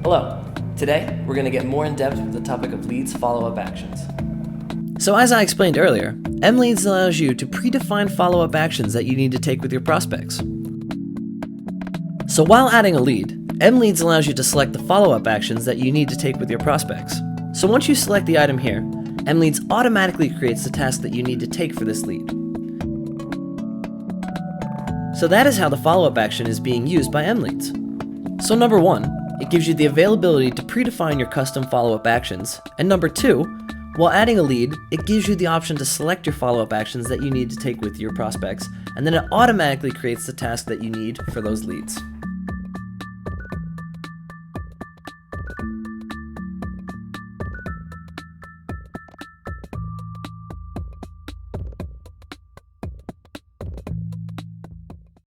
Hello. Today, we're going to get more in depth with the topic of leads follow-up actions. So as I explained earlier, MLeads allows you to predefine follow-up actions that you need to take with your prospects. So while adding a lead, MLeads allows you to select the follow-up actions that you need to take with your prospects. So once you select the item here, MLeads automatically creates the task that you need to take for this lead. So that is how the follow-up action is being used by MLeads. So number 1, it gives you the availability to predefine your custom follow-up actions. And number 2, while adding a lead, it gives you the option to select your follow-up actions that you need to take with your prospects, and then it automatically creates the task that you need for those leads.